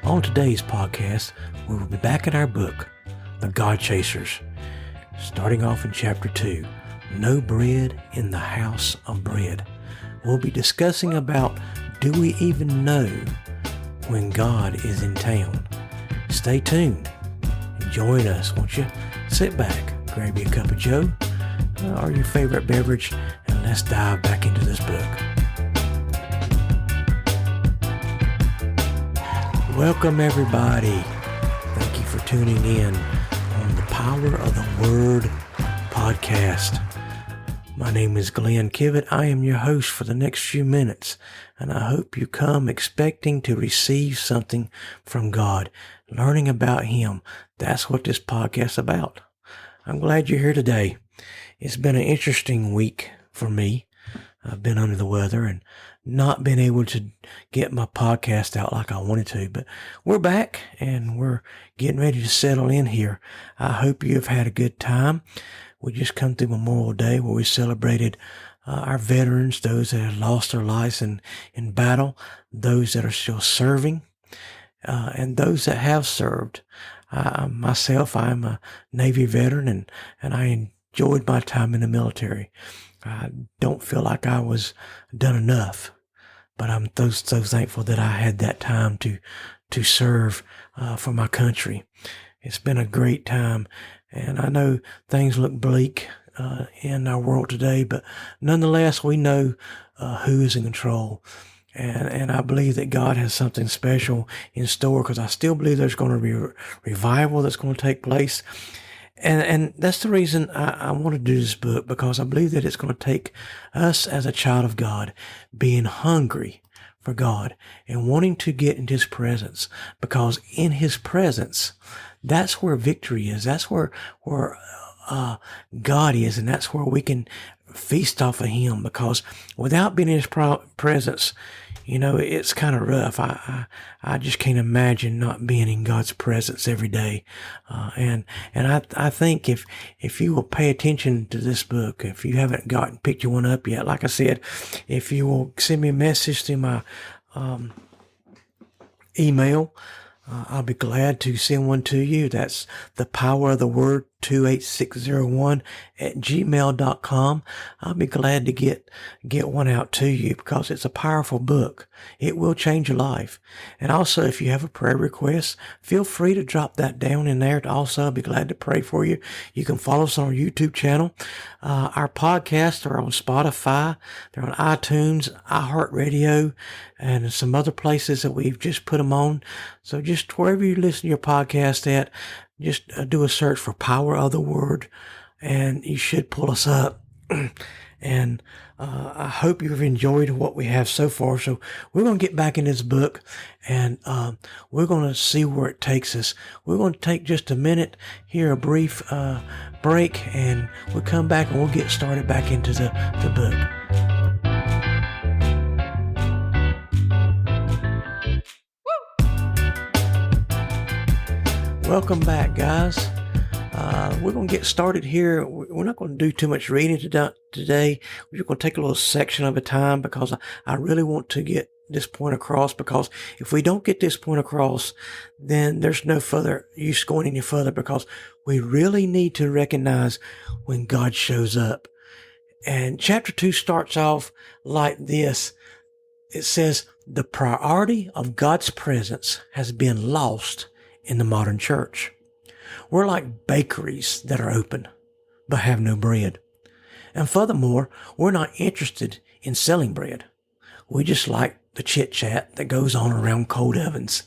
On today's podcast, we will be back in our book, The God Chasers, starting off in chapter 2, No Bread in the House of Bread. We'll be discussing about, do we even know when God is in town? Stay tuned and join us. Won't you sit back, grab you a cup of joe or your favorite beverage, and let's dive back into this book. Welcome everybody. Thank you for tuning in on the Power of the Word podcast. My name is Glenn Kivett. I am your host for the next few minutes, and I hope you come expecting to receive something from God, learning about Him. That's what this podcast is about. I'm glad you're here today. It's been an interesting week for me. I've been under the weather and not been able to get my podcast out like I wanted to, but we're back and we're getting ready to settle in here. I hope you've had a good time. We just come through Memorial Day where we celebrated our veterans, those that have lost their lives in battle, those that are still serving, and those that have served. Myself, I'm a Navy veteran and I enjoyed my time in the military. I don't feel like I was done enough, but I'm so thankful that I had that time to serve for my country. It's been a great time, and I know things look bleak in our world today, but nonetheless, we know who is in control. And I believe that God has something special in store, because I still believe there's going to be a revival that's going to take place. And that's the reason I want to do this book, because I believe that it's going to take us as a child of God being hungry for God and wanting to get into His presence, because in His presence, that's where victory is. That's where God is, and that's where we can feast off of Him, because without being in His presence, you know, it's kind of rough. I just can't imagine not being in God's presence every day. And I think if you will pay attention to this book, if you haven't picked your one up yet, like I said, if you will send me a message through my email, I'll be glad to send one to you. That's the Power of the Word 28601 at gmail.com. I'll be glad to get one out to you, because it's a powerful book. It will change your life. And also, if you have a prayer request, feel free to drop that down in there. Also, I'll be glad to pray for you. You can follow us on our YouTube channel. Our podcasts are on Spotify. They're on iTunes, iHeartRadio, and some other places that we've just put them on. So just wherever you listen to your podcast at, just do a search for Power of the Word, and you should pull us up. And I hope you've enjoyed what we have so far. So we're going to get back in this book, and we're going to see where it takes us. We're going to take just a minute here, a brief break, and we'll come back and we'll get started back into the book. Welcome back, guys. We're going to get started here. We're not going to do too much reading today. We're going to take a little section at a time, because I really want to get this point across, because if we don't get this point across, then there's no further use going any further, because we really need to recognize when God shows up. And chapter 2 starts off like this. It says, the priority of God's presence has been lost in the modern church. We're like bakeries that are open, but have no bread. And furthermore, we're not interested in selling bread. We just like the chit chat that goes on around cold ovens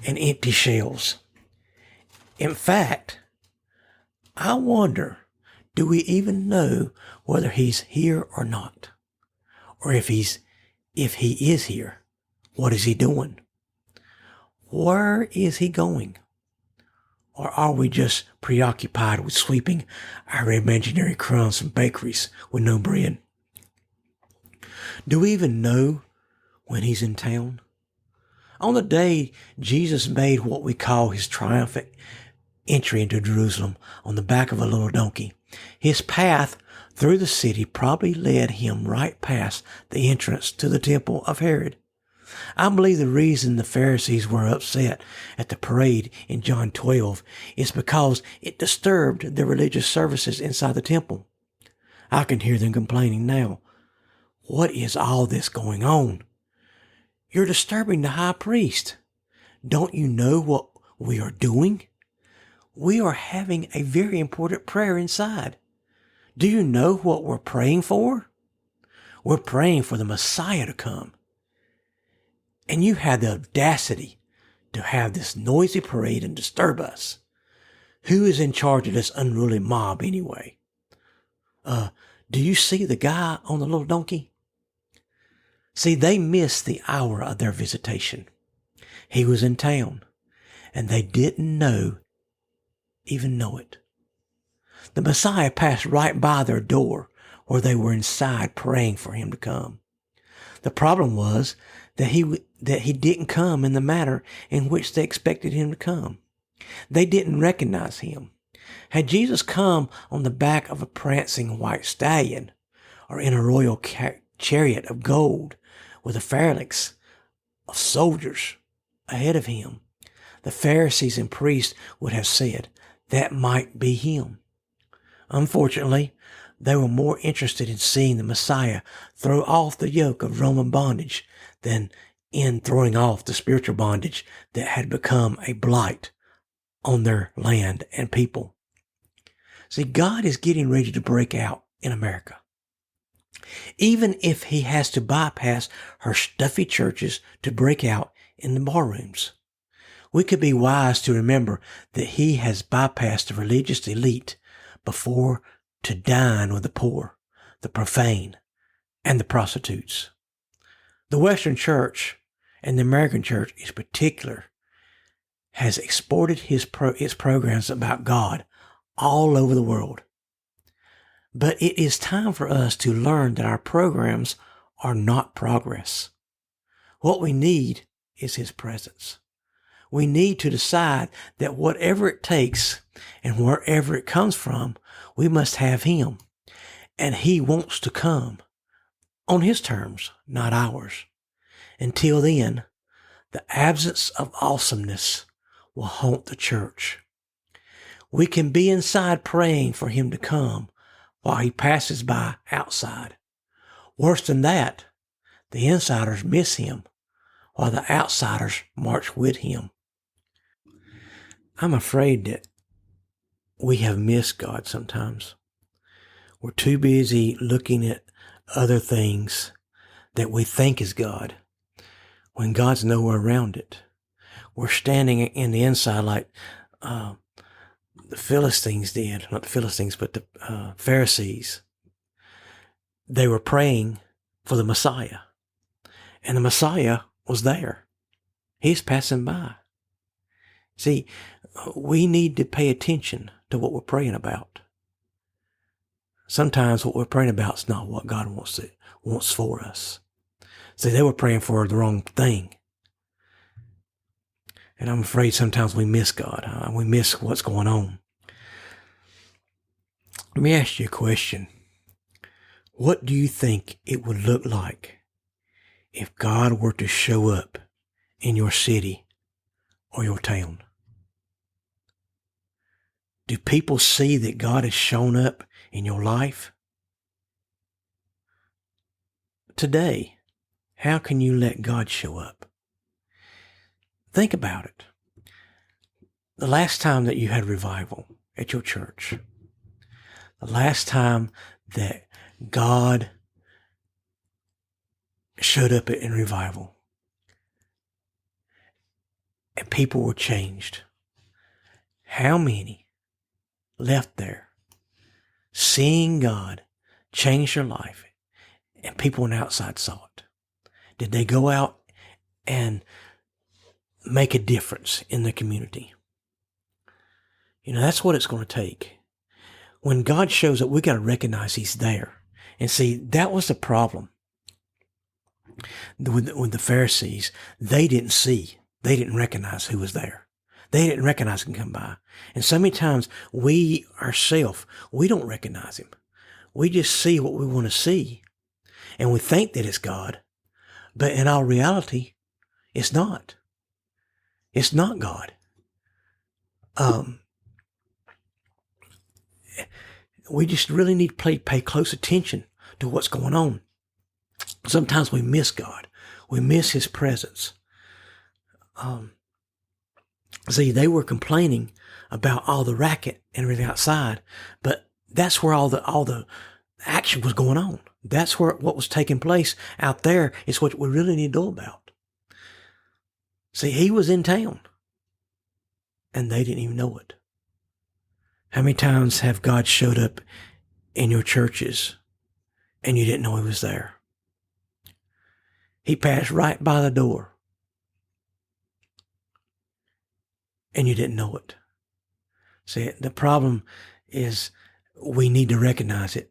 and empty shelves. In fact, I wonder, do we even know whether He's here or not? Or if He is here, what is He doing? Where is He going? Or are we just preoccupied with sweeping our imaginary crumbs from bakeries with no bread? Do we even know when He's in town? On the day Jesus made what we call His triumphant entry into Jerusalem on the back of a little donkey, His path through the city probably led Him right past the entrance to the temple of Herod. I believe the reason the Pharisees were upset at the parade in John 12 is because it disturbed the religious services inside the temple. I can hear them complaining now. What is all this going on? You're disturbing the high priest. Don't you know what we are doing? We are having a very important prayer inside. Do you know what we're praying for? We're praying for the Messiah to come. And you had the audacity to have this noisy parade and disturb us. Who is in charge of this unruly mob anyway? Do you see the guy on the little donkey? See, they missed the hour of their visitation. He was in town, and they didn't even know it. The Messiah passed right by their door where they were inside praying for him to come. The problem was that he didn't come in the manner in which they expected him to come. They didn't recognize him. Had Jesus come on the back of a prancing white stallion or in a royal chariot of gold with a phalanx of soldiers ahead of him, the Pharisees and priests would have said, that might be him. Unfortunately, they were more interested in seeing the Messiah throw off the yoke of Roman bondage than in throwing off the spiritual bondage that had become a blight on their land and people. See, God is getting ready to break out in America. Even if he has to bypass her stuffy churches to break out in the barrooms. We could be wise to remember that he has bypassed the religious elite before to dine with the poor, the profane, and the prostitutes. The Western church and the American church in particular has exported its programs about God all over the world. But it is time for us to learn that our programs are not progress. What we need is his presence. We need to decide that whatever it takes and wherever it comes from, we must have him. And he wants to come on his terms, not ours. Until then, the absence of awesomeness will haunt the church. We can be inside praying for him to come while he passes by outside. Worse than that, the insiders miss him while the outsiders march with him. I'm afraid that we have missed God sometimes. We're too busy looking at other things that we think is God when God's nowhere around it. We're standing in the inside like the Philistines did. Not the Philistines, but the Pharisees. They were praying for the Messiah. And the Messiah was there. He's passing by. See, we need to pay attention to what we're praying about. Sometimes what we're praying about is not what God wants for us. See, they were praying for the wrong thing. And I'm afraid sometimes we miss God. We miss what's going on. Let me ask you a question. What do you think it would look like if God were to show up in your city or your town? Do people see that God has shown up in your life? Today, how can you let God show up? Think about it. The last time that you had revival at your church, the last time that God showed up in revival and people were changed, how many left there seeing God change their life and people on the outside saw it? Did they go out and make a difference in the community? You know, that's what it's going to take. When God shows up, we got to recognize he's there. And see, that was the problem with the Pharisees. They didn't recognize who was there. They didn't recognize him come by. And so many times we ourselves, we don't recognize him. We just see what we want to see. And we think that it's God. But in all reality, It's not. It's not God. We just really need to pay close attention to what's going on. Sometimes we miss God. We miss His presence. See, they were complaining about all the racket and everything outside, but that's where all the action was going on. That's where what was taking place out there is what we really need to know about. See, He was in town, and they didn't even know it. How many times have God showed up in your churches and you didn't know He was there? He passed right by the door and you didn't know it. See, the problem is we need to recognize it.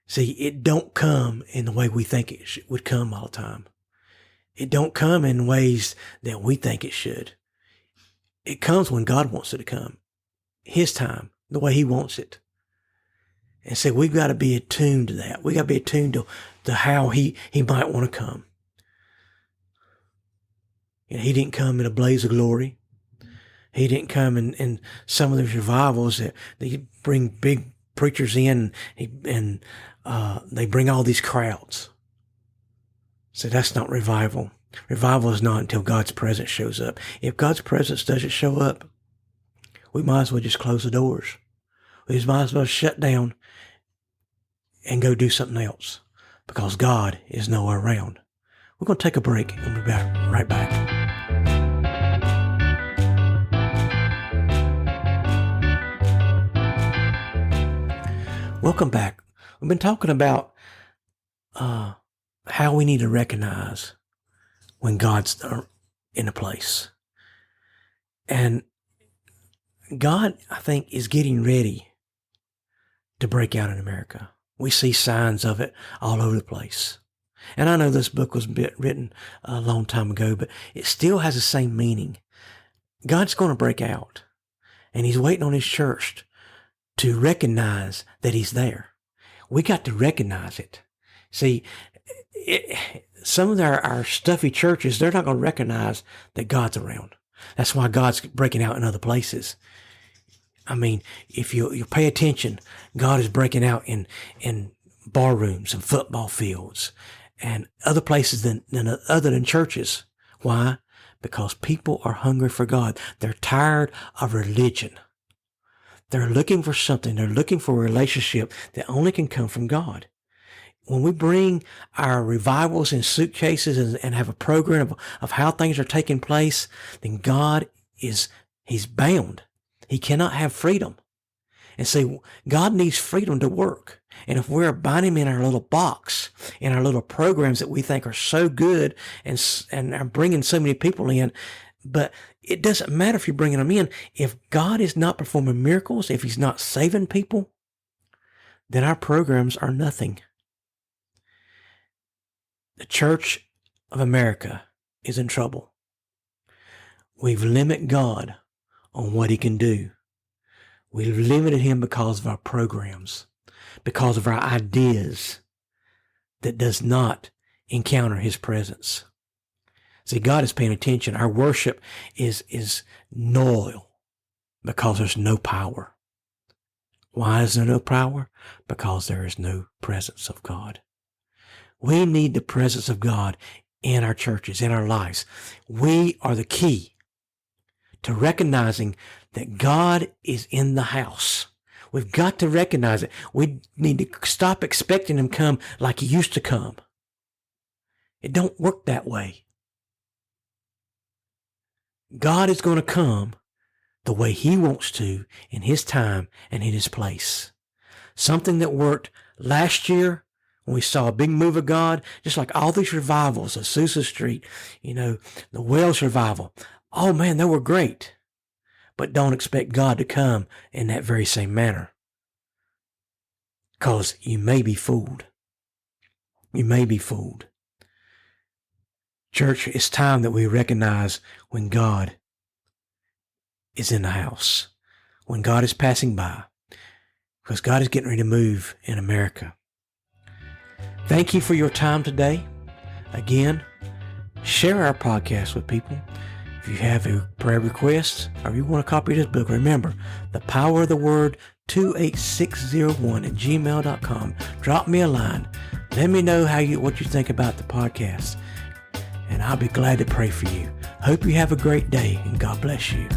See, it don't come in the way we think it would come all the time. It don't come in ways that we think it should. It comes when God wants it to come. His time, the way He wants it. And so we've got to be attuned to that. We got to be attuned to how He might want to come. And He didn't come in a blaze of glory. He didn't come in some of those revivals that they bring big preachers in and they bring all these crowds. So that's not revival. Revival is not until God's presence shows up. If God's presence doesn't show up, we might as well just close the doors. We might as well shut down and go do something else because God is nowhere around. We're going to take a break and we'll be right back. Welcome back. We've been talking about how we need to recognize when God's in a place. And God, I think, is getting ready to break out in America. We see signs of it all over the place. And I know this book was written a long time ago, but it still has the same meaning. God's going to break out, and He's waiting on His church to recognize that He's there. We got to recognize it. See, some of our stuffy churches, they're not going to recognize that God's around. That's why God's breaking out in other places. I mean, if you pay attention, God is breaking out in bar rooms and football fields and other places other than churches. Why? Because people are hungry for God. They're tired of religion. They're looking for something. They're looking for a relationship that only can come from God. When we bring our revivals in suitcases and have a program of how things are taking place, then God He's bound. He cannot have freedom. And so God needs freedom to work. And if we're binding Him in our little box, in our little programs that we think are so good and are bringing so many people in, but it doesn't matter if you're bringing them in. If God is not performing miracles, if He's not saving people, then our programs are nothing. The Church of America is in trouble. We've limited God on what He can do. We've limited Him because of our programs, because of our ideas that does not encounter His presence. See, God is paying attention. Our worship is null because there's no power. Why is there no power? Because there is no presence of God. We need the presence of God in our churches, in our lives. We are the key to recognizing that God is in the house. We've got to recognize it. We need to stop expecting Him to come like He used to come. It don't work that way. God is going to come the way He wants to in His time and in His place. Something that worked last year when we saw a big move of God, just like all these revivals, Azusa Street, the Welsh revival. Oh man, they were great. But don't expect God to come in that very same manner. Because you may be fooled. You may be fooled. Church, it's time that we recognize when God is in the house, when God is passing by, because God is getting ready to move in America. Thank you for your time today. Again, Share our podcast with people. If you have a prayer request or you want a copy of this book, remember, The Power of the Word 28601 at gmail.com. Drop me a line. Let me know what you think about the podcast, and I'll be glad to pray for you. Hope you have a great day, and God bless you.